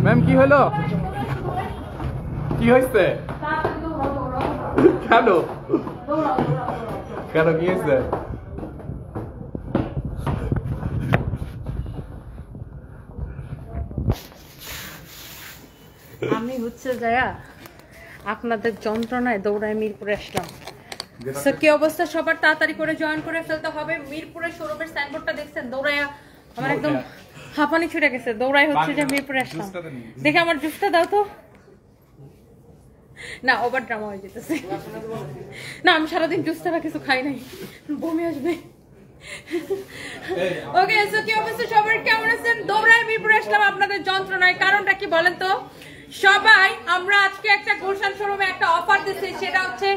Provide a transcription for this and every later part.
Ma'am কি হলো? কি হয়েছে? কেন কেন কি হয়েছে? আমি হচ্ছে যায়া আপনাদের যন্ত্রণায় দৌড়ায় মিরপুরে আসলাম। কি অবস্থা সবার? তাড়াতাড়ি করে জয়েন করে ফেলতে হবে। মিরপুরে শোরুমের সাইনবোর্ডটা দেখছেন? দৌড়ায়া আমার একদম হাঁপানি ছুটে গেছে। দৌড়াই হচ্ছে যে মিরপুরে আসলাম। দেখে আমার জুসটা দাও তো। না ওভার ড্রামা হয়ে যেতেছে। না আমি সারাদিন জুস ছাড়া কিছু খাই নাই, বমি আসবে। ওকে সো কি অবস্থা সবার? কেমন আছেন? দৌড়ায় মিরপুরে আসলাম আপনাদের যন্ত্রণায়। কারণটা কি বলেন তো? সবাই আমরা আজকে একটা গুলশান শোরুমে একটা অফার দিচ্ছি, সেটা হচ্ছে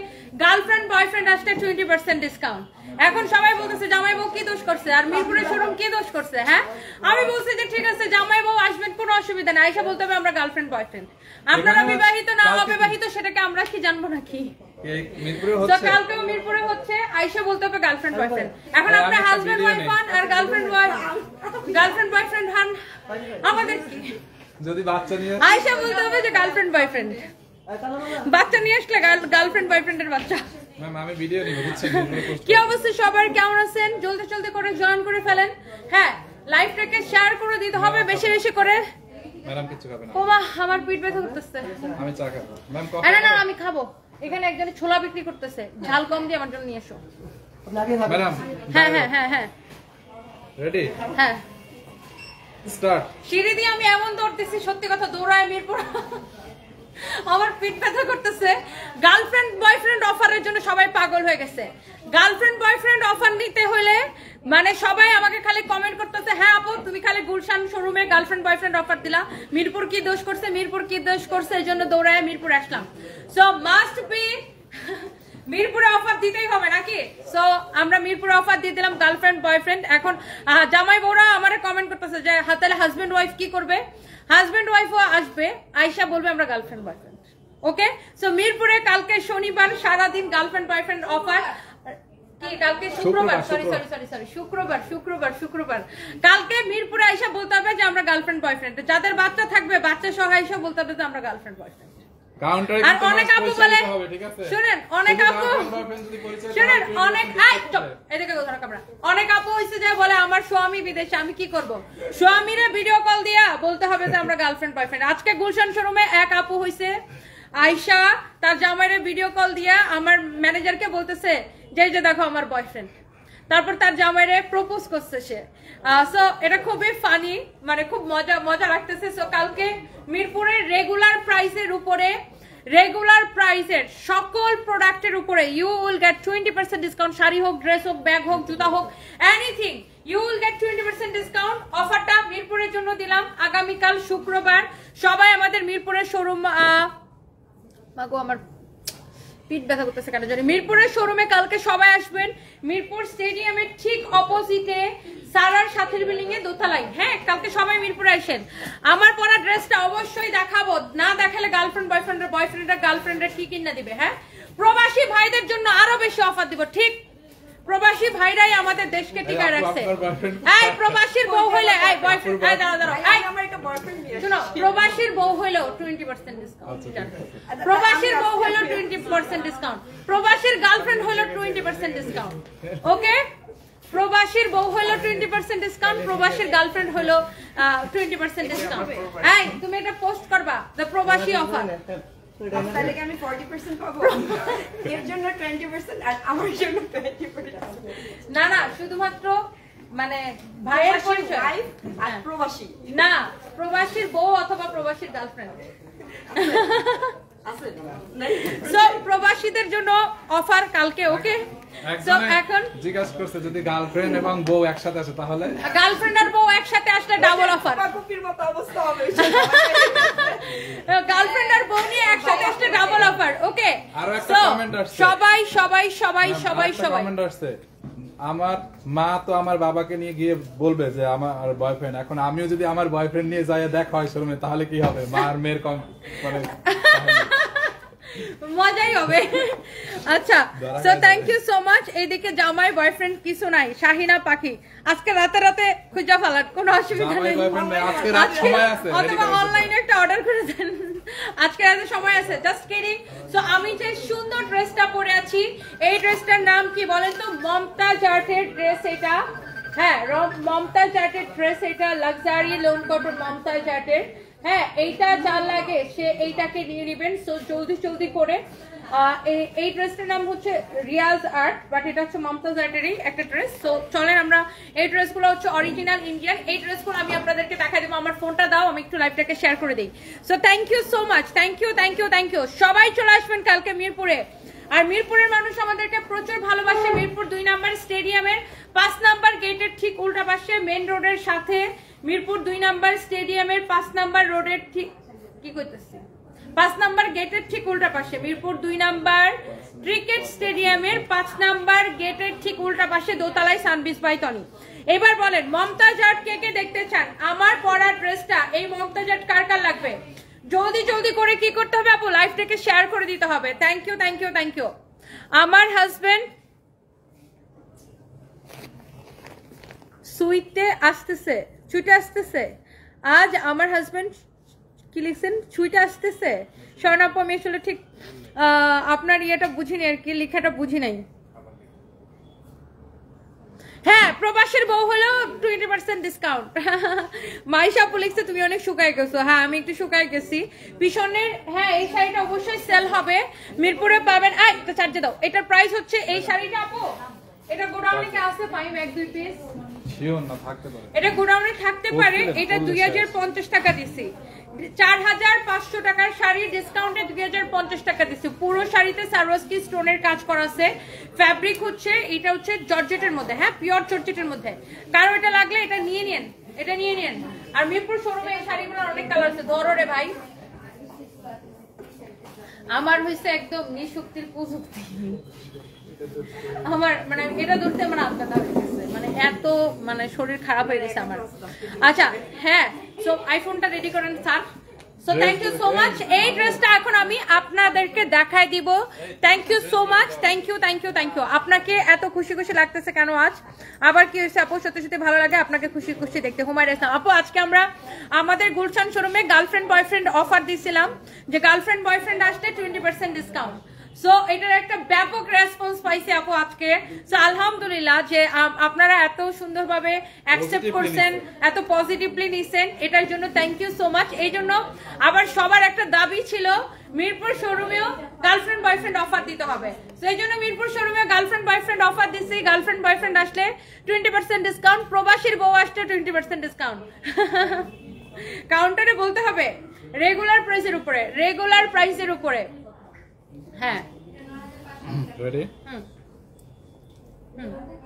গার্লফ্রেন্ড বয়ফ্রেন্ড আসলে 20% ডিসকাউন্ট। এখন সবাই বলতেছে জামাই বউ কি দোষ করছে আর মিরপুরের শোরুম কি দোষ করছে? হ্যাঁ আমি বলছি যে ঠিক আছে জামাই বউ আসবেন, কোনো অসুবিধা নেই। আয়শা বলতে হবে আমরা গার্লফ্রেন্ড বয়ফ্রেন্ড। আপনারা বিবাহিত না অবিবাহিত সেটাকে আমরা কি জানবো নাকি? কালকেও মিরপুরে হচ্ছে, আয়শা বলতে হবে গার্লফ্রেন্ড বয়ফ্রেন্ড। এখন আপনার হাজবেন্ড ওয়াইফ হন আর গার্লফ্রেন্ড বয়ফ্রেন্ড হন, আমাদের কি? যদি বাচ্চা নিয়ে আয়শা বলতে হবে যে গার্লফ্রেন্ড বয়ফ্রেন্ড। বাচ্চা নিয়ে আসলে গার্লফ্রেন্ড বয়ফ্রেন্ডের বাচ্চা। ম্যাম আমি ভিডিও নিব বুঝছেন? কি অবস্থা সবার? কেমন আছেন? জলদি জলদি করে জয়েন করে ফেলেন। হ্যাঁ লাইভটাকে শেয়ার করে দিতে হবে বেশি বেশি করে। ম্যাডাম কিছু খাবে না? ওমা আমার পেট ব্যথা করতেছে। আমি চা খাবো ম্যাম। না না আমি খাবো। এখানে একজনে ছোলা বিক্রি করতেছে, ঝাল কম দিয়ে আমার জন্য নিয়ে এসো ম্যাডাম। হ্যাঁ হ্যাঁ হ্যাঁ হ্যাঁ রেডি? হ্যাঁ স্টার্ট। সিঁড়ি দিয়ে আমি এমন দৌড়তেছি, সত্যি কথা দৌড়ায় মিরপুর আমার পিঠ ব্যথা করতেছে। গার্লফ্রেন্ড বয়ফ্রেন্ড অফারের জন্য সবাই পাগল হয়ে গেছে। গার্লফ্রেন্ড বয়ফ্রেন্ড অফার নিতে হলে মানে সবাই আমাকে খালি কমেন্ট করতেছে হ্যাঁ আপু তুমি খালি গুলশান শোরুমে গার্লফ্রেন্ড বয়ফ্রেন্ড অফার দিলা, মিরপুর কি দোষ করছে, মিরপুর কি দোষ করছে, এই জন্য দৌড়ায় মিরপুর আসলাম। সো মাস্ট বি মিরপুরে অফার দিতেই হবে নাকি? সো আমরা মিরপুরে অফার দিয়ে দিলাম গার্লফ্রেন্ড বয়ফ্রেন্ড। এখন জামাই বউরা আমারে কমেন্ট করতেছে যে তাহলে হাজবেন্ড ওয়াইফ কি করবে? হাজবেন্ড ওয়াইফও আসবে, আয়শা বলবে আমরা গার্লফ্রেন্ড বয়ফ্রেন্ড। ওকে সো মিরপুরে কালকে শনিবার সারাদিন গার্লফ্রেন্ড বয়ফ্রেন্ড অফার। কি কালকে শুক্রবার? সরি শুক্রবার। কালকে মিরপুরে আয়শা বলতে হবে যে আমরা গার্লফ্রেন্ড বয়ফ্রেন্ড। যাদের বাচ্চা থাকবে বাচ্চা সহ আয়শা বলতে হবে যে আমরা গার্লফ্রেন্ড বয়ফ্রেন্ড। আর অনেক আপু বলে শুনেন, অনেক আপু শুনেন, অনেক আপু হইছে যে বলে আমার স্বামী বিদেশে, আমি কি করব? স্বামীরে ভিডিও কল দিয়া বলতে হবে যে আমরা গার্লফ্রেন্ড বয়ফ্রেন্ড। আজকে গুলশান শোরুমে এক আপু হইছে আয়শা তার জামাইরে ভিডিও কল দিয়া আমার ম্যানেজারকে বলতেছে যে দেখো আমার বয়ফ্রেন্ড। তারপর তার জামাইরে প্রপোজ করছে সে। সো এটা খুবই ফানি, মানে খুব মজা লাগতেছে। সো কালকে মিরপুরের রেগুলার প্রাইসের সকল প্রোডাক্টের উপরে you will get 20% discount. Sari হোক, ড্রেস হোক, ব্যাগ হোক, জুতা হোক, anything you will get 20% discount. অফারটা মিরপুরের জন্য দিলাম আগামীকাল শুক্রবার। সবাই আমাদের মিরপুরের শোরুম মাগো আমার পিঠ ব্যথা করতেছে কেন জানি। মিরপুরের শোরুমে কালকে সবাই আসবেন। মিরপুর স্টেডিয়ামের ঠিক অপোজিটে সারার সাথের বিল্ডিং এ দোতলায়। হ্যাঁ কালকে সবাই মিরপুরে আসেন। আমার পরা ড্রেসটা অবশ্যই দেখাবো, না দেখালে গার্লফ্রেন্ড বয়ফ্রেন্ডরা গার্লফ্রেন্ডরা কি কিনা দিবে। হ্যাঁ প্রবাসী ভাইদের জন্য আরো বেশি অফার দিব। ঠিক প্রবাসী ভাইরাই আমাদের দেশকে টিকায় রাখছে। এই প্রবাসীর বউ হইলে এই বয়ফ্রেন্ড এই দাঁড়াও এই আমার একটা বয়ফ্রেন্ড নিয়ে শুনো, প্রবাসীর বউ হইলো 20% ডিসকাউন্ট। প্রবাসীর বউ হইলো 20% ডিসকাউন্ট। প্রবাসীর গার্লফ্রেন্ড হইলো 20% ডিসকাউন্ট। ওকে প্রবাসীর বউ হইলো 20% ডিসকাউন্ট, প্রবাসীর গার্লফ্রেন্ড হইলো 20% ডিসকাউন্ট। এই তুমি এটা পোস্ট করবা দ্য প্রবাসী অফার। তাহলে কি আমি 40% পাবো? এর জন্য 20% আর আমার জন্য 20%। না শুধুমাত্র মানে ভাইয়ের পরিচয় আর প্রবাসী না, প্রবাসীর বউ অথবা প্রবাসীর গার্লফ্রেন্ড আছে। সো প্রবাসীদের জন্য অফার কালকে। ওকে সো এখন জিজ্ঞাসা করছে যদি গার্লফ্রেন্ড এবং বউ একসাথে আসে তাহলে গার্লফ্রেন্ড আর বউ একসাথে আসলে ডাবল অফার। পাকুপির মতো অবস্থা হবে। গার্লফ্রেন্ড আর বউ নিয়ে একসাথে আসলে ডাবল অফার। ওকে আরো একটা কমেন্ট আসছে। সবাই কমেন্ট আসছে আমার মা তো আমার বাবাকে নিয়ে গিয়ে বলবে যে আমার বয়ফ্রেন্ড। এখন আমিও যদি আমার বয়ফ্রেন্ড নিয়ে যাই দেখা হয় শোরুমে তাহলে কি হবে? মা আর মেয়ের মানে মজাই হবে। আচ্ছা, so thank you so much. এইদিকে জামাই বয়ফ্রেন্ড কিছু নাই, শাহিনা পাখি আজকে রাতে খুঁজা ফেলার কোনো অসুবিধা নেই, অথবা অনলাইনে একটা অর্ডার করে দেন, আজকে রাতে সময় আছে। Just kidding. সো আমি যে সুন্দর ড্রেসটা পরে আছি, এই ড্রেসটার নাম কি বলেন তো? মমতাজ আর্টের ড্রেস এটা। হ্যাঁ, মমতাজ আর্টের ড্রেস এটা, লাক্সারি লোন কটন মমতাজ আর্টের। হ্যাঁ, এইটা যার লাগে সে এইটাকে নিয়ে নেবেন। সো জলদি করে এই ড্রেসটার নাম হচ্ছে রিয়াজ আর্ট, বাট এটা হচ্ছে মমতাজ আর্টেরই একটা ড্রেস। সো চলেন আমরা, এই ড্রেসগুলো হচ্ছে অরিজিনাল ইন্ডিয়ান। এই ড্রেসগুলো আমি আপনাদেরকে দেখাই দেবো। আমার ফোনটা দাও, আমি একটু লাইভটাকে শেয়ার করে দিই। So thank you so much, thank you. সবাই চলে আসবেন কালকে মিরপুরে। আর মিরপুরের মানুষ আমাদেরকে প্রচুর ভালোবাসে। মিরপুর 2 নাম্বার স্টেডিয়ামের 5 নাম্বার গেটের ঠিক উল্টা পাশে, মেন রোডের সাথে, মিরপুর 2 নাম্বার স্টেডিয়ামের 5 নাম্বার রোডের ঠিক, কি করতেছি, 5 নাম্বার গেটের ঠিক উল্টা পাশে, মিরপুর 2 নাম্বার ক্রিকেট স্টেডিয়ামের 5 নাম্বার গেটের ঠিক উল্টা পাশে, দোতলায় সানবিস বাই টনি। এবার বলেন মমতাজ আর্ট কে দেখতে চান? আমার পরা ড্রেসটা, এই মমতাজ আর্ট কার লাগবে? জলদি করে কি করতে হবে আপু? লাইভটাকে শেয়ার করে দিতে হবে। Thank you. আমার হাজবেন্ড ছুটে আসতেছে আজ। আমার হাজবেন্ড কি লিখছেন? ছুটে আসতেছে। স্বর্ণাপু, আমি আসলে ঠিক আপনার ইয়েটা বুঝিনি আর কি, লেখাটা বুঝি নাই। হ্যাঁ, প্রবাসের বউ হলো 20% ডিসকাউন্ট। মাইশা আপু লিখছে তুমি অনেক শুকায় গেছো। হ্যাঁ, আমি একটু শুকায় গেছি পিছনের। হ্যাঁ, এই শাড়িটা অবশ্যই সেল হবে, মিরপুরে পাবেন। এটা চার্জে দাও। এটার প্রাইস হচ্ছে, এই শাড়িটা আপু এটা গোডাউনে কি আছে? পাইম 1-2 পিস এটা গোডাউনে থাকতে পারে। এটা 2050 টাকা দিছি। 4500 টাকার শাড়ি ডিসকাউন্টে 2050 টাকা দিছি। পুরো শাড়িতে সারোয়াস্কি স্টোনের কাজ করা আছে। ফ্যাব্রিক হচ্ছে, এটা হচ্ছে জর্জেটের মধ্যে। হ্যাঁ, পিওর জর্জেটের মধ্যে। কারো এটা লাগলে এটা নিয়ে নেন। আর মিরপুর শোরুমে এই শাড়িগুলোর অনেক কালার আছে। ধরো রে ভাই, আমার হয়েছে একদম নিশক্তির প্রযুক্তি। আমার মানে এটা ধরতে আমার আত্মা হয়েছে, মানে এত মানে শরীর খারাপ হয়ে গেছে আমার। আচ্ছা, হ্যাঁ, সো আইফোনটা রেডি করেন sir. So thank you so much. এই ড্রেসটা এখন আমি আপনাদেরকে দেখাই দিব। Thank you so much, thank you. আপনাকে এত খুশি লাগতেছে কেন আজ? আবার কি হয়েছে আপু? সত্যি ভালো লাগে আপনাকে খুশি দেখতে। হুমায়রা ইসলাম আপু, আজকে আমরা আমাদের গুলশান শোরুমে গার্লফ্রেন্ড বয়ফ্রেন্ড অফার দিছিলাম, যে গার্লফ্রেন্ড বয়ফ্রেন্ড আসলে 20% ডিসকাউন্ট। সো এটার একটা ব্যাপক রেসপন্স পাইছি আপু আজকে। সো আলহামদুলিল্লাহ যে আপনারা এত সুন্দরভাবে অ্যাকসেপ্ট করছেন, এত পজিটিভলি নিছেন, এটার জন্য থ্যাংক ইউ সো মাচ। এই জন্য আবার সবার একটা দাবি ছিল মিরপুর শোরুমেও গার্লফ্রেন্ড বয়ফ্রেন্ড অফার দিতে হবে। সো এই জন্য মিরপুর শোরুমে গার্লফ্রেন্ড বয়ফ্রেন্ড অফার দিচ্ছি। গার্লফ্রেন্ড বয়ফ্রেন্ড আসলে 20% ডিসকাউন্ট, প্রবাসীর বউ আসলে 20% ডিসকাউন্ট। কাউন্টারে বলতে হবে রেগুলার প্রাইসের উপরে। হ্যাঁ, রেডি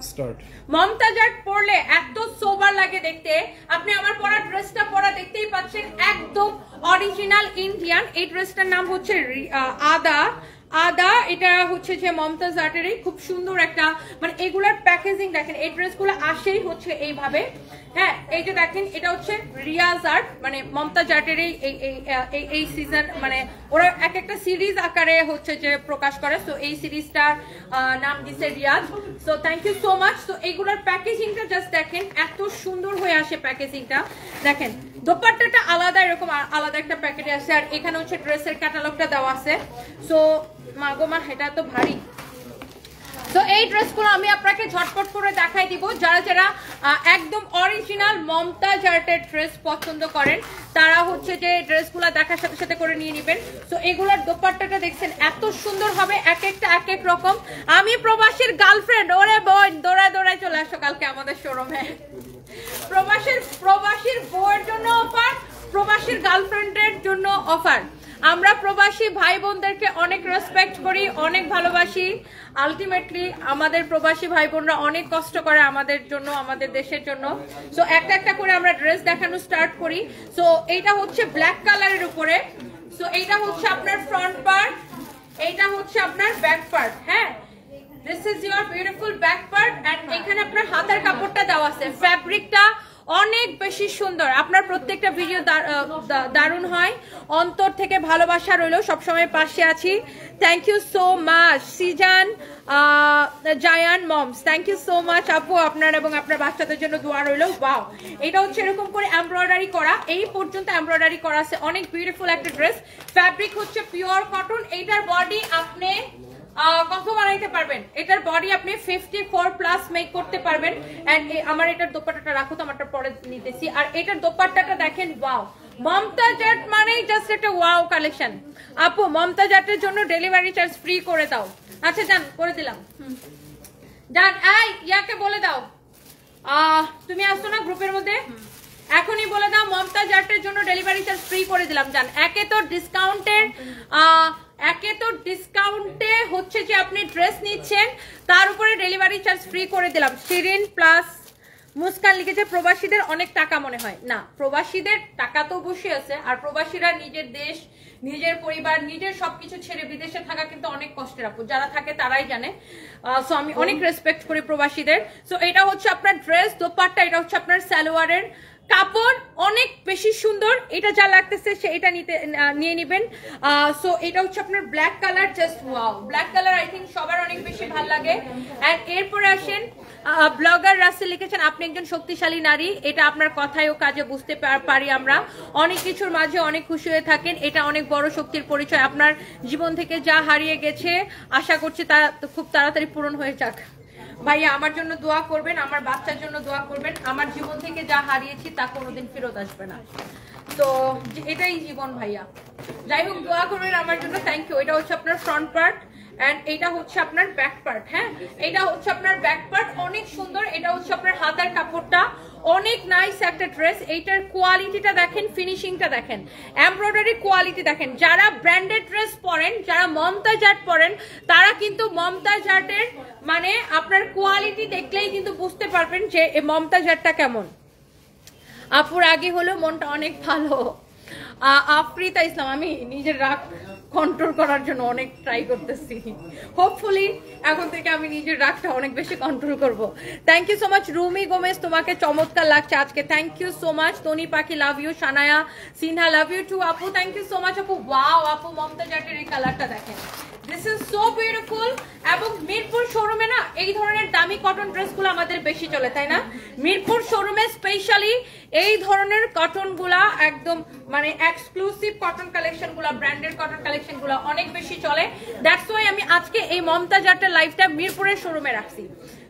স্টার্ট। মমতাজ আর্ট পরলে এত সোবার লাগে দেখতে। আপনি আমার পরা ড্রেসটা পরা দেখতেই পাচ্ছেন, একদম অরিজিনাল ইন্ডিয়ান। এই ড্রেসটার নাম হচ্ছে আদা। এটা হচ্ছে যে মমতাজ আর্টেরই খুব সুন্দর একটা, মানে এগুলার প্যাকেজিং দেখেন। এই ড্রেসগুলো আসেই হচ্ছে এইভাবে। হ্যাঁ, এই যে দেখেন, এটা হচ্ছে রিয়াজ আর্ট, মানে মমতাজ আর্টের এই সিজন, মানে ওরা এক একটা সিরিজ আকারে হচ্ছে যে প্রকাশ করে। সো এই সিরিজটার নাম দিচ্ছে Riaz. So thank you so much. তো এইগুলোর প্যাকেজিংটা জাস্ট দেখেন, এত সুন্দর হয়ে আসে প্যাকেজিংটা। দেখেন দোপাট্টাটা আলাদা, এরকম আলাদা একটা প্যাকেটে আছে। আর এখানে হচ্ছে ড্রেসের ক্যাটালগটা দেওয়া আছে। সো মাগোমা, এটা তো ভারী। তো এই ড্রেসগুলো আমি আপনাকে ঝটপট করে দেখাই দিব। যারা একদম অরিজিনাল মমতাজ আর্টের ড্রেস পছন্দ করেন, তারা হচ্ছে যে ড্রেসগুলো দেখার সাথে সাথে করে নিয়ে নেবেন। তো এগুলোর দোপাট্টাটা দেখছেন এত সুন্দর হবে, এক একটা এক এক রকম। আমি প্রবাসীর গার্লফ্রেন্ড, ওরে বোন, দৌড়ায় চলে আসো কালকে আমাদের শোরুমে। প্রবাসীর বউয়ের জন্য অফার, প্রবাসীর গার্লফ্রেন্ডের জন্য অফার। আমরা প্রবাসী ভাই বোনদেরকে অনেক রেসপেক্ট করি, অনেক ভালোবাসি। আলটিমেটলি আমাদের প্রবাসী ভাই বোনরা অনেক কষ্ট করে আমাদের জন্য, আমাদের দেশের জন্য। সো একটা একটা করে আমরা ড্রেস দেখানো স্টার্ট করি। সো এইটা হচ্ছে ব্ল্যাক কালারের উপরে। সো এইটা হচ্ছে আপনার ফ্রন্ট পার্ট, এইটা হচ্ছে আপনার ব্যাক পার্ট। হ্যাঁ, this is your beautiful back part. And এখানে আপনার হাতের কাপড়টা দেওয়া আছে। ফ্যাব্রিকটা অনেক বেশি সুন্দর। আপনার প্রত্যেকটা ভিডিও দারুণ হয়, অন্তর থেকে ভালোবাসা রইল, সবসময় পাশে আছি। Thank you so much Sizan Zayan moms, thank you so much আপু, আপনার এবং আপনার বাচ্চাদের জন্য দোয়া রইল। ওয়াও, এটা হচ্ছে এরকম করে এমব্রয়ডারি করা, এই পর্যন্ত এমব্রয়ডারি করা আছে, অনেক বিউটিফুল একটা ড্রেস। ফ্যাব্রিক হচ্ছে পিওর কটন। এইটার বডি আপনি কত বানাইতে পারবেন, এটার বডি আপনি 54+ মেক করতে পারবেন। এন্ড আমার এটার দোপাট্টাটা রাখো তো, আমারটা পরে নিতেছি। আর এটার দোপাট্টাটা দেখেন, ওয়াও, মমতাজ আর্ট মানেই জাস্ট একটা ওয়াও কালেকশন। আপু মমতাজ আর্টের জন্য ডেলিভারি চার্জ ফ্রি করে দাও। আচ্ছা জান, করে দিলাম। জান এই ইয়াকে বলে দাও, তুমি আসছো না গ্রুপের মধ্যে, এখনই বলে দাও মমতাজ আর্টের জন্য ডেলিভারি চার্জ ফ্রি করে দিলাম। জান একে তো ডিসকাউন্টে হচ্ছে যে আপনি ড্রেস নিচ্ছেন, তার উপরে ডেলিভারি চার্জ ফ্রি করে দিলাম। শিরিন প্লাস মুস্কান লিখেছে প্রবাসীদের অনেক টাকা মনে হয়। না, প্রবাসীদের টাকা তো অবশ্যই আছে, আর প্রবাসীরা নিজের দেশ, নিজের পরিবার, নিজের সবকিছু ছেড়ে বিদেশে থাকা কিন্তু অনেক কষ্টের আপু, যারা থাকে তারাই জানে। সো আমি অনেক রেসপেক্ট করি প্রবাসীদের। সো এটা হচ্ছে আপনার ড্রেস, দোপাট্টা, এটা হচ্ছে আপনার সালোয়ারের কাপড়, অনেক বেশি সুন্দর। এটা যা লাগতেছে সে এটা নিয়ে নিবেন। সো এটা হচ্ছে আপনার black colour, just wow, black colour I think সবার অনেক বেশি ভালো লাগে। এন্ড এরপরে আসেন, ব্লগার রাসেল লিখেছেন আপনি একজন শক্তিশালী নারী, এটা আপনার কথায় ও কাজে বুঝতে পারি আমরা। অনেক কিছুর মাঝে অনেক খুশি হয়ে থাকেন, এটা অনেক বড় শক্তির পরিচয়। আপনার জীবন থেকে যা হারিয়ে গেছে আশা করছি তা খুব তাড়াতাড়ি পূরণ হয়ে যাক। ভাইয়া আমার জন্য দোয়া করবেন, আমার বাচ্চার জন্য দোয়া করবেন। আমার জীবন থেকে যা হারিয়েছি তা কোনোদিন ফেরত আসবে না, তো এটাই জীবন ভাইয়া। যাই হোক, দোয়া করবেন আমার জন্য। Thank you. এটা হচ্ছে আপনার ফ্রন্ট পার্ট এন্ড এটা হচ্ছে আপনার ব্যাক পার্ট। হ্যাঁ, এটা হচ্ছে আপনার ব্যাক পার্ট, অনেক সুন্দর। এটা হচ্ছে আপনার হাতার কাপড়টা, অনেক নাইস একটা ড্রেস। এইটার কোয়ালিটিটা দেখেন, ফিনিশিংটা দেখেন, এমব্রয়ডারি কোয়ালিটি দেখেন। যারা ব্র্যান্ডেড ড্রেস পরেন, যারা মমতাজ আর্ট পরেন, তারা কিন্তু মমতাজ আর্টের মানে আপনার কোয়ালিটি দেখলেই কিন্তু বুঝতে পারবেন যে এই মমতাজ আর্টটা কেমন। আপুর আগে হলো মনটা অনেক ভালো। আফরিতা ইসলাম, আমি নিজের রাগ কন্ট্রোল করার জন্য অনেক ট্রাই করতেছি, হোপফুলি এখন থেকে আমি নিজের রাগটা অনেক বেশি কন্ট্রোল করব। Thank you so much Rumi Gomez, তোমাকে চমৎকার লাগছে আজকে, thank you so much. Toni Pakhi love you, Sanaya Sinha love you too আপু, থ্যাংক ইউ সো মাচ আপু। ওয়াও আপু, মমতাজ আর্টের এই কালারটা দেখেন, দিস ইজ সো বিউটিফুল। এবং মিরপুর শোরুমে না এই ধরনের দামি কটন ড্রেসগুলো আমাদের বেশি চলে, তাই না? মিরপুর শোরুমে স্পেশালি এই ধরনের কটনগুলা একদম মানে এক্সক্লুসিভ কটন কালেকশনগুলো, ব্র্যান্ডেড কটন কালেকশনগুলো অনেক বেশি চলে। দ্যাটস ওয়াই আমি আজকে এই মমতাজ আর্টের লাইভটা মিরপুরের শোরুমে রাখছি।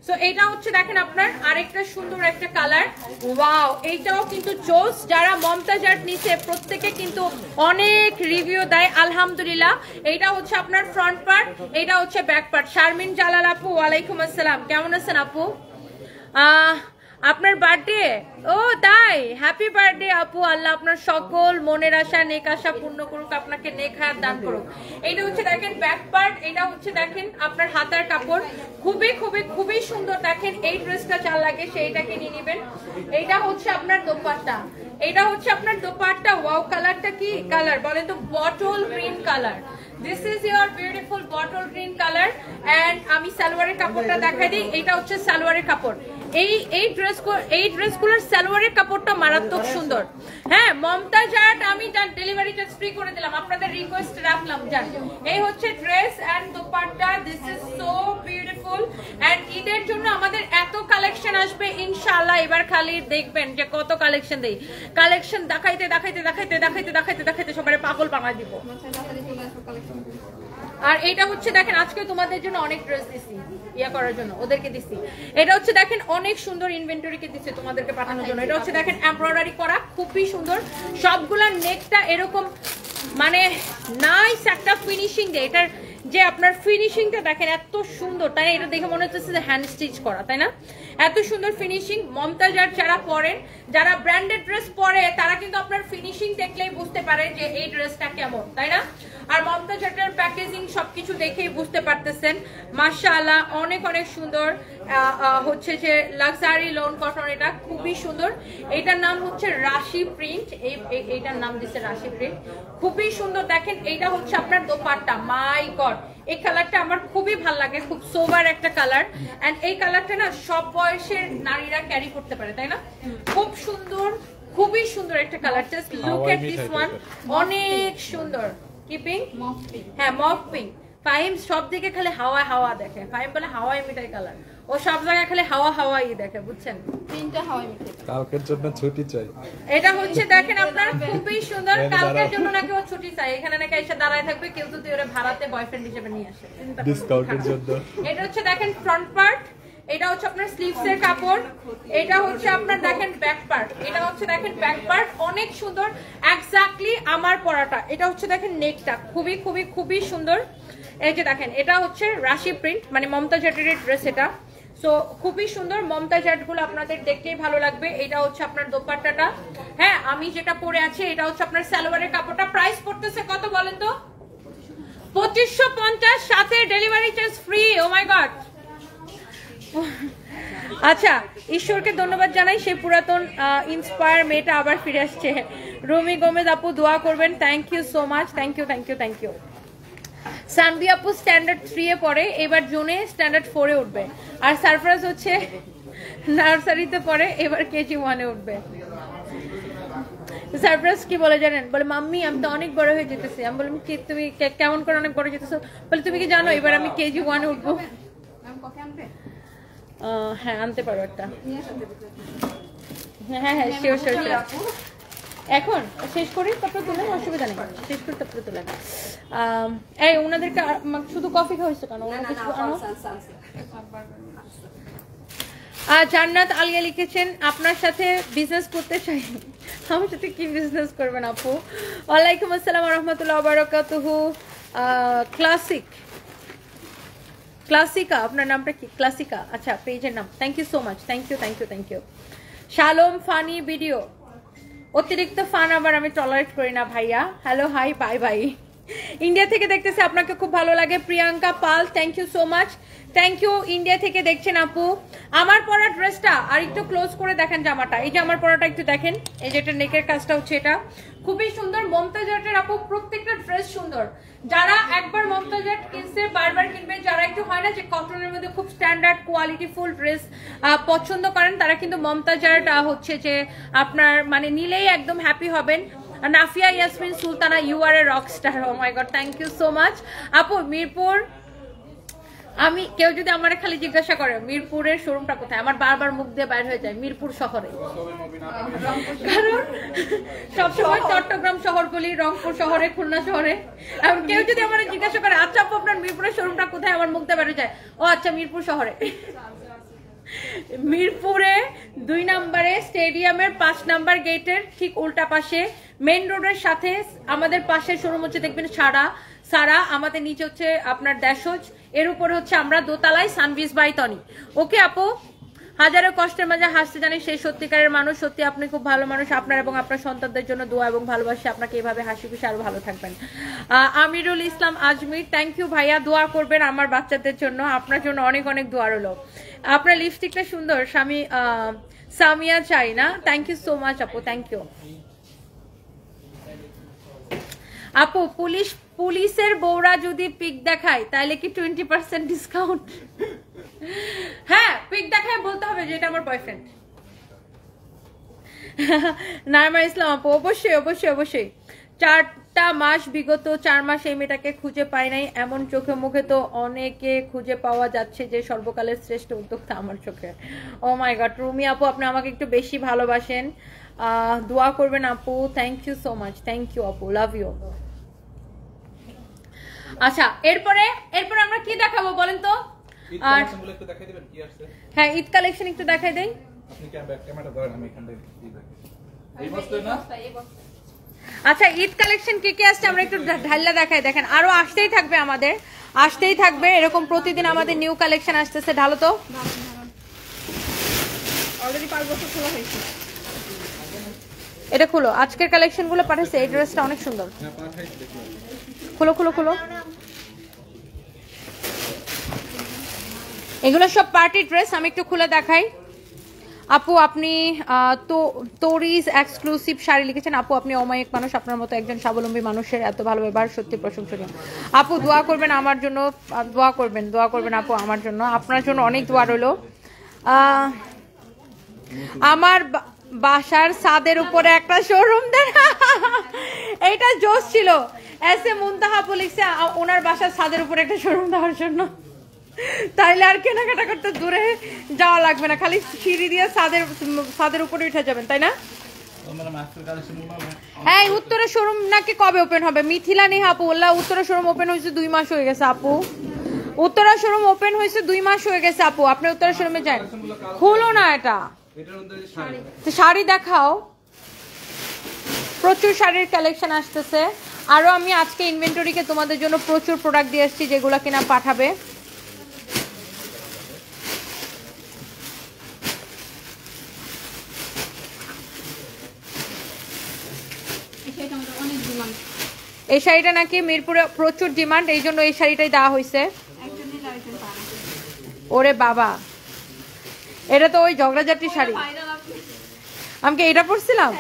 সো এটা হচ্ছে দেখেন আপনার আরেকটা সুন্দর একটা কালার, ওয়াও, এইটাও কিন্তু জোস। যারা মমতাজ আর্ট নিচে প্রত্যেকে কিন্তু অনেক রিভিউ দেয়, আলহামদুলিল্লাহ। এইটা হচ্ছে আপনার ফ্রন্ট পার্ট, এটা হচ্ছে ব্যাক পার্ট। শারমিন জালাল আপু, ওয়ালাইকুম আসসালাম, কেমন আছেন আপু? আপনার বার্থডে? ও তাই, হ্যাপি বার্থডে আপু। আল্লাহ আপনার সকল মনের আশা নেক আশা পূর্ণ করুক, আপনাকে নেক হায়াত দান করুক। এটা হচ্ছে দেখেন ব্যাক পার্ট, এটা হচ্ছে দেখেন আপনার হাতার কাপড়, খুবই খুবই খুবই সুন্দর। দেখেন এই ড্রেসটা যা লাগে সেইটাকে নিয়ে নেবেন। এইটা হচ্ছে আপনার দোপাট্টা, এটা হচ্ছে আপনার দোপাট্টা। ওয়াও, কালারটা কি কালার বলেন তো? Bottle green colour. This is your beautiful bottle green colour. And আমি সালোয়ারের কাপড়টা দেখাই দিই, এটা হচ্ছে সালোয়ারের কাপড়। এই ড্রেসগুলোর সালোয়ারের কাপড়টা মারাত্মক সুন্দর। হ্যাঁ, মমতাজ আর্ট আমি ডেলিভারি চার্জ ফ্রি করে দিলাম, আপনাদের রিকোয়েস্ট রাখলাম। জান এই হচ্ছে dress and dupatta, this is so beautiful. And ঈদের জন্য আমাদের এত কালেকশন আসবে ইনশাআল্লাহ। এবার খালি দেখবেন যে কত কালেকশন দেই, কালেকশন দেখাইতে দেখাইতে দেখাইতে দেখাইতে দেখাইতে দেখাইতে সবাই পাগল বাঙা দিব। আর এটা হচ্ছে দেখেন আজকে তোমাদের জন্য অনেক ড্রেস দিছি ইয়া করার জন্য, ওদেরকে দিছি। এটা হচ্ছে দেখেন অনেক সুন্দর ইনভেন্টরিকে দিচ্ছে তোমাদেরকে পাঠানোর জন্য। এটা হচ্ছে দেখেন এমব্রয়ডারি করা, খুবই সুন্দর। সবগুলা নেকটা এরকম মানে নাইস একটা ফিনিশিং দেয়। এটার যে আপনার ফিনিশিংটা দেখেন এত সুন্দর, তাই না? এটা দেখে মনে হচ্ছে যে হ্যান্ড স্টিচ করা, তাই না? এত সুন্দর ফিনিশিং। মমতাজ আর্ট যারা পরেন, যারা ব্র্যান্ডেড ড্রেস পরে, তারা কিন্তু আপনার ফিনিশিং দেখলেই বুঝতে পারে যে এই ড্রেসটা কেমন, তাই না? আর মমতাজ আর্টের প্যাকেজিং সবকিছু দেখেই বুঝতে পারতেছেন। মাশাআল্লাহ, অনেক অনেক সুন্দর। হচ্ছে যে লাক্সারি লোন কটন, এটা খুবই সুন্দর। এটার নাম হচ্ছে রাশি প্রিন্ট, এইটার নাম দিচ্ছে রাশি প্রিন্ট, খুবই সুন্দর। দেখেন এইটা হচ্ছে আপনার দোপাট্টা, মাই গড, এই কালারটা আমার খুবই ভালো লাগে, খুব সোবার একটা কালার। এন্ড এই কালারটা না সব বয়সের নারীরা ক্যারি করতে পারে, তাই না? খুব সুন্দর, খুবই সুন্দর একটা colour. Just look at this one, অনেক সুন্দর। কি পিঙ্ক? মফ পিঙ্ক। হ্যাঁ, মফ পিঙ্ক। ফাহিম সব দিকে খালি হাওয়া হাওয়া দেখে, ফাহিম বলে হাওয়াই মিঠাই কালার, ও সব জায়গায় খালি হাওয়া হাওয়াই দেখে, বুঝছেন? তিনটা হাওয়াই মিঠাই। কালকের জন্য ছুটি চাই। এটা হচ্ছে দেখেন আপনার খুবই সুন্দর, কালকের জন্য নাকি ও ছুটি চাই, এখানে নাকি এসে দাঁড়ায় থাকবে, কেউ যদি ওরে ভাড়াতে বয়ফ্রেন্ড হিসেবে নিয়ে আসে ডিসকাউন্টের জন্য। এটা হচ্ছে দেখেন ফ্রন্ট পার্ট, এটা হচ্ছে আপনার স্লিভস এর কাপড়, এটা হচ্ছে আপনার দেখেন ব্যাক পার্ট, এটা হচ্ছে দেখেন ব্যাক পার্ট, অনেক সুন্দর এক্স্যাক্টলি আমার পরাটা। এটা হচ্ছে দেখেন নেকটা খুবই খুবই খুবই সুন্দর। এই যে দেখেন এটা হচ্ছে রাশি প্রিন্ট, মানে মমতাজ জাটের ড্রেস এটা। সো খুবই সুন্দর, মমতাজ জাট গুলো আপনাদের দেখতেই ভালো লাগবে। এটা হচ্ছে আপনার দোপাট্টাটা। হ্যাঁ, আমি যেটা পরে আছি এটা হচ্ছে আপনার সালোয়ারের কাপড়টা। প্রাইস পড়তেছে কত বলেন তো? 2550, সাথে delivery charge free. O my god. আচ্ছা, ঈশ্বরকে ধন্যবাদ জানাই, সেই পুরাতন ইন্সপায়ার মেয়েটা আবার ফিরে আসছে। রুমি গোমেজ আপু দোয়া করবেন। Thank you so much, thank you thank you thank you. Sanvi আপু স্ট্যান্ডার্ড 3 এ পড়ে, এবার জুনে স্ট্যান্ডার্ড 4 এ উঠবে। আর সারফরাজ হচ্ছে নার্সারিতে পড়ে, এবার কেজি 1 এ উঠবে। সারপ্রাইজ কি বলে জানেন? বলে মাম্মি আমি তো অনেক বড় হয়ে যেতেছি। আমি বললাম কি তুমি কেমন করে অনেক বড় যেতেছো? বলে তুমি কি জানো এবার আমি কেজি 1 এ উঠবো। হ্যাঁ, আনতে পারো একটা। হ্যাঁ হ্যাঁ, শিওর শিওর। এখন শেষ করি তারপরে তুলেন, অসুবিধা নেই, শেষ করি তারপরে তুলেন। এই ওনাদেরকে শুধু কফি খাওয়াইছো কেন? জান্নাত আলিয়া লিখেছেন আপনার সাথে বিজনেস করতে চাই। আমার সাথে কি বিজনেস করবেন আপু? ওয়ালাইকুম আসসালাম রহমতুল্লাহ বারাকাতুহু। ক্লাসিকা, আপনার নামটা কি? ক্লাসিকা, আচ্ছা পেজের নাম। Thank you so much, thank you thank you thank you. Shalom funny video, অতিরিক্ত ফান আবার আমি টলারেট করি না ভাইয়া। Hello hi bye bye. India থেকে দেখতেছে, আপনাকে খুব ভালো লাগে। Priyanka Pal, thank you so much, thank you. India থেকে দেখছেন আপু। আমার পরা ড্রেসটা আর একটু ক্লোজ করে দেখেন জামাটা, এই যে আমার পরাটা একটু দেখেন, এই যে এটা নেকের কাজটা হচ্ছে, এটা খুবই সুন্দর। মমতাজ জাটের আপু প্রত্যেকটা ড্রেস সুন্দর। যারা একবার মমতাজ জাট কিনছে বারবার কিনবে, যারা একটু হয় না যে কটনের মধ্যে খুব স্ট্যান্ডার্ড কোয়ালিটি ফুল ড্রেস পছন্দ করেন, তারা কিন্তু মমতাজ জাট হচ্ছে যে আপনার মানে নিলেই একদম হ্যাপি হবেন। Nafia Yasmin Sultana, you are a rock star. Oh my God, thank you so much আপু। মিরপুর, আমি কেউ যদি আমার খালি জিজ্ঞাসা করে মিরপুরের শোরুমটা কোথায়, আমার বারবার মুখ দিয়ে বাইর হয়ে যায় মিরপুর শহরে। কারণ সবসময় চট্টগ্রাম শহর বলি, রংপুর শহরে, খুলনা শহরে। কেউ যদি আমার জিজ্ঞাসা করে আচ্ছা আপু আপনার মিরপুরের শোরুমটা কোথায়, আমার মুখ দিয়ে বাইর হয়ে যায় ও আচ্ছা মিরপুর শহরে। মিরপুরে 2 নম্বরে স্টেডিয়ামের 5 নম্বর গেটের ঠিক উল্টা পাশে, মেইন রোডের সাথে আমাদের পাশে শোরুম হচ্ছে দেখবেন সারা, আমাদের নিচে হচ্ছে আপনার দেশজ, এর উপরে হচ্ছে আমরা দোতলায় সানভিস বাই তনি। ওকে আপু, হাজারো কষ্টের মাঝে হাসতে জানি সেই সত্যিকারের মানুষ। সত্যি আপনি খুব ভালো মানুষ। আপনার এবং আপনার সন্তানদের জন্য দোয়া এবং ভালোবাসি, আপনাকে এইভাবে হাসি খুশি আরো ভালো থাকবেন। আমিরুল ইসলাম আজমির, থ্যাংক ইউ ভাইয়া, দোয়া করবেন আমার বাচ্চাদের জন্য, আপনার জন্য অনেক অনেক দোয়া রইল। আপনার লিপস্টিকটা সুন্দর, সামিয়া চাই না, থ্যাংক ইউ সো মাচ আপু, থ্যাংক ইউ আপু। পুলিশের বউরা যদি পিক দেখায় তাহলে কি 20% ডিসকাউন্ট? হ্যাঁ, পিক দেখায় বলতে হবে যে এটা আমার বয়ফ্রেন্ড। নাইমা ইসলাম আপু, অবশ্যই অবশ্যই অবশ্যই। 4টা মাস, বিগত 4 মাস এই মেয়েটাকে খুঁজে পাই নাই, এমন চোখে মুখে তো অনেকে খুঁজে পাওয়া যাচ্ছে যে সর্বকালের শ্রেষ্ঠ উদ্যোক্তা আমার চোখে। ও মাই গড, রুমি আপু আপনি আমাকে একটু বেশি ভালোবাসেন, দোয়া করবেন আপু। Thank you so much, thank you আপু, লাভ ইউ। আচ্ছা, এরপরে আমরা কি দেখাবো বলেন তো? হ্যাঁ, ঈদ কালেকশন একটু দেখাই দেই। আচ্ছা, ঈদ কালেকশন কি কি আসছে আমরা একটু ঢাল্লা দেখাই। দেখেন আরো আসতেই থাকবে, আমাদের আসতেই থাকবে, এরকম প্রতিদিন আমাদের নিউ কালেকশন আসতেছে। ঢালো তো, অলরেডি 5 বছর খোলা হয়েছে। এটা খুলো, আজকের কালেকশন গুলো পাঠাইছে। এই ড্রেসটা অনেক সুন্দর, খুলো খুলো খুলো। এগুলো সব পার্টি ড্রেস, আমি একটু খুলে দেখাই। আপু আপনি তো তোরিজ এক্সক্লুসিভ শাড়ি লিখেছেন। আপু আপনি অমায়িক মানুষ, আপনার মতো একজন স্বাবলম্বী মানুষের এত ভালো ব্যবহার সত্যি প্রশংসনীয়। আপু দোয়া করবেন আমার জন্য, দোয়া করবেন আপু আমার জন্য, আপনার জন্য অনেক দোয়া রইল। আমার বাসার ছাদের উপরে একটা শোরুম দেন। এইটা জোশ ছিল। এসে মুনতাহা আপু লিখছে ওনার বাসার ছাদের উপরে একটা শোরুম দেওয়ার জন্য, তাইলে আর কেনাকাটা করতে দূরে যাওয়া লাগবে না, খালি সিঁড়ি দিয়ে ছাদের উপরে উঠে যাবেন, তাই না? হ্যাঁ, উত্তরের শোরুম নাকি কবে ওপেন হবে? মিথিলা নেহা আপু বললা উত্তরের শোরুম ওপেন হয়েছে 2 মাস হয়ে গেছে আপু। উত্তরের শোরুম ওপেন হয়েছে 2 মাস হয়ে গেছে আপু। আপনি উত্তরের শোরুমে যান, খুলো না এটা, শাড়ি দেখাও। প্রচুর শাড়ির কালেকশন আসতেছে। আরো আমি আজকে ইনভেন্টরিকে তোমাদের জন্য প্রচুর প্রোডাক্ট দিয়ে আসছি যেগুলো কিনা পাঠাবে। এই শাড়িটা নাকি মিরপুরে প্রচুর ডিমান্ড, এই জন্য এই শাড়িটাই দেওয়া হয়েছে। ওরে বাবা, এটা তো ওই ঝগড়াঝাটি শাড়ি। আমি কি এটা পরছিলাম?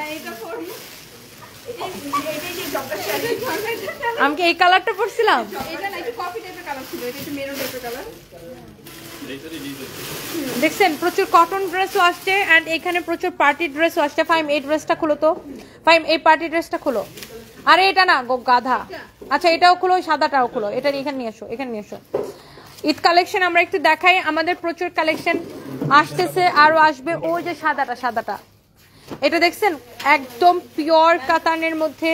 আমি কি এই কালারটা পরছিলাম? দেখছেন প্রচুর কটন ড্রেসও আসছে এন্ড এখানে প্রচুর পার্টি ড্রেসও আসছে। ফাইম এই ড্রেসটা খুলো তো, ফাইম এই পার্টি ড্রেসটা খুলো। আরে এটা না গাধা, আচ্ছা এটাও খুলো, সাদাটাও খুলো, এটা এখানে নিয়ে এসো, এখানে নিয়ে এসো। ঈদ কালেকশন আমরা একটু দেখাই, আমাদের প্রচুর কালেকশন আসতেছে, আরো আসবে। ওই যে সাদাটা এটা দেখছেন একদম পিওর কাতানের মধ্যে,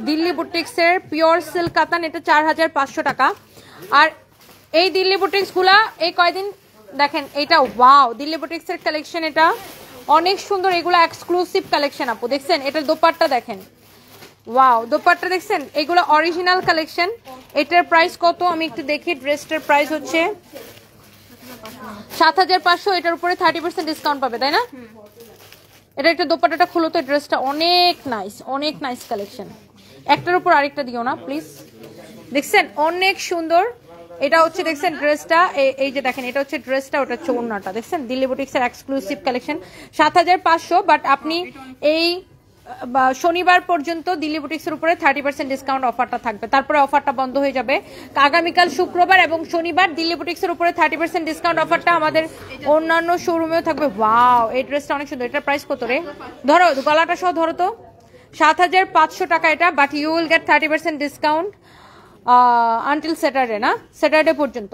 দিল্লি বুটিক্সের পিওর সিল্ক কাতান, এটা 4500 টাকা। আর এই দিল্লি বুটিক্স গুলা এই কয়দিন দেখেন, এটা ওয়াও দিল্লি বুটিক্সের কালেকশন, এটা অনেক সুন্দর, এগুলো এক্সক্লুসিভ কালেকশন আপু। দেখছেন এটার দোপাট্টা দেখেন, ওয়াও দোপাট্টা দেখছেন, এগুলো অরিজিনাল কালেকশন। এটার প্রাইস কত আমি একটু দেখি। ড্রেসটার প্রাইস হচ্ছে 7500, এটার উপরে 30% ডিসকাউন্ট পাবে, তাই না? এটা একটা দোপাট্টাটা খুলো তো, ড্রেসটা অনেক নাইস কালেকশন। একটার উপর আরেকটা দিও না প্লিজ। দেখছেন অনেক সুন্দর, এটা হচ্ছে দেখছেন ড্রেসটা, এই যে দেখেন এটা হচ্ছে ড্রেসটা, ওটা হচ্ছে ওড়নাটা। দেখছেন দিল্লি বুটিক্সের এক্সক্লুসিভ কালেকশন 7500, বাট আপনি এই শনিবার পর্যন্ত দিল্লি বুটিক্সের উপরে 30% ডিসকাউন্ট অফারটা থাকবে, তারপরে অফারটা বন্ধ হয়ে যাবে। আগামীকাল শুক্রবার এবং শনিবার দিল্লি বুটিক্সের উপরে 30% ডিসকাউন্ট অফারটা আমাদের অন্যান্য শোরুমেও থাকবে। ওয়াও এই ড্রেসটা অনেক সুন্দর। এটার প্রাইস কত রে? ধরো গলাটা সহ ধরো তো, 7500 টাকা এটা, but you will get 30% discount until Saturday, না স্যাটারডে পর্যন্ত।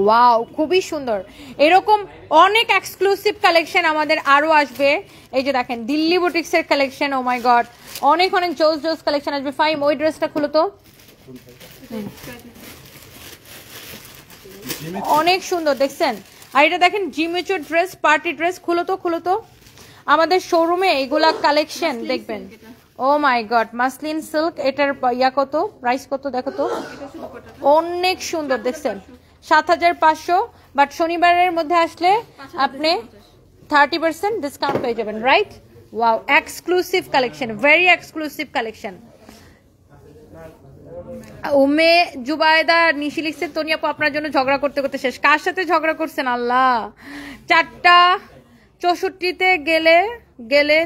ওয়াও খুবই সুন্দর, এরকম অনেক এক্সক্লুসিভ কালেকশন আমাদের আরো আসবে। এই যে দেখেন দিল্লি বুটিক্সের কালেকশন, ও মাই গড অনেক জোস কালেকশন আসবে। ফাইম ওই ড্রেসটা খুলো তো, অনেক সুন্দর দেখছেন। আর এটা দেখেন জিমেচুর ড্রেস, পার্টি ড্রেস, খুলো তো আমাদের শোরুমে এগুলা কালেকশন দেখবেন। ও মাই গড মাসলিন সিল্ক, এটার ইয়া কত, প্রাইস কত দেখো তো, অনেক সুন্দর দেখছেন 7500, বাট শনিবারের মধ্যে আসলে আপনি 30% ডিসকাউন্ট পেয়ে যাবেন, right? Wow exclusive collection, very exclusive collection. Umme Zubaida Nishi লিখছে তনি আপু আপনার জন্য ঝগড়া করতে করতে শেষ। কার সাথে ঝগড়া করছেন আল্লাহ? 4টা64তে গেলে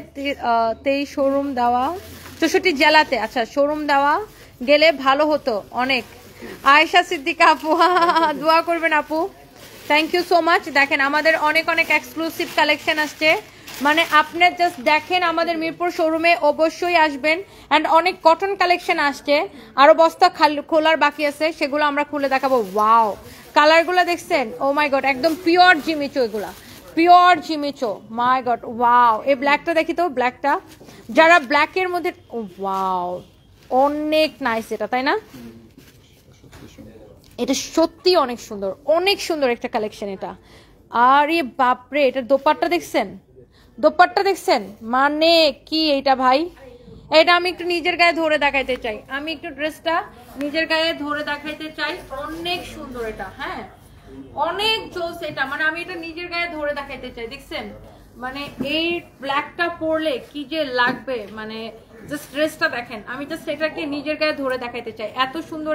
তেই শোরুম দেওয়া, 64 জেলাতে, আচ্ছা শোরুম দেওয়া গেলে ভালো হতো অনেক। আয়েশা সিদ্দিকা আপু দোয়া করবেন আপু, থ্যাংক ইউ সো মাচ। দেখেন আমাদের অনেক এক্সক্লুসিভ কালেকশন আসছে, মানে আপনি জাস্ট দেখেন আমাদের মিরপুর শোরুমে অবশ্যই আসবেন। অ্যান্ড অনেক কটন কালেকশন আসছে, আরো বস্তা খোলার বাকি আছে, সেগুলো আমরা খুলে দেখাবো। ওয়াও কালারগুলো দেখছেন, ও মাই গড একদম পিওর জিমিচো, এগুলা পিওর জিমিচো, মাই গড। ওয়াও এই ব্ল্যাকটা দেখি তো, ব্ল্যাকটা যারা ব্ল্যাকের মধ্যে, ওয়াও অনেক নাইস এটা, তাই না? এটা সত্যি অনেক সুন্দর একটা কালেকশন এটা। আরে বাপরে এটার দোপাট্টা দেখছেন, মানে কি এটা ভাই, এটা আমি একটু নিজের গায়ে ধরে দেখাইতে চাই, আমি একটু ড্রেসটা নিজের গায়ে ধরে দেখাইতে চাই। অনেক সুন্দর এটা, হ্যাঁ অনেক জোস এটা, মানে আমি এটা নিজের গায়ে ধরে দেখাইতে চাই। দেখছেন মানে এই ব্ল্যাকটা পরলে কি যে লাগবে, মানে জাস্ট ড্রেসটা দেখেন, আমি জাস্ট এটাকে নিজের গায়ে ধরে দেখাইতে চাই, এত সুন্দর।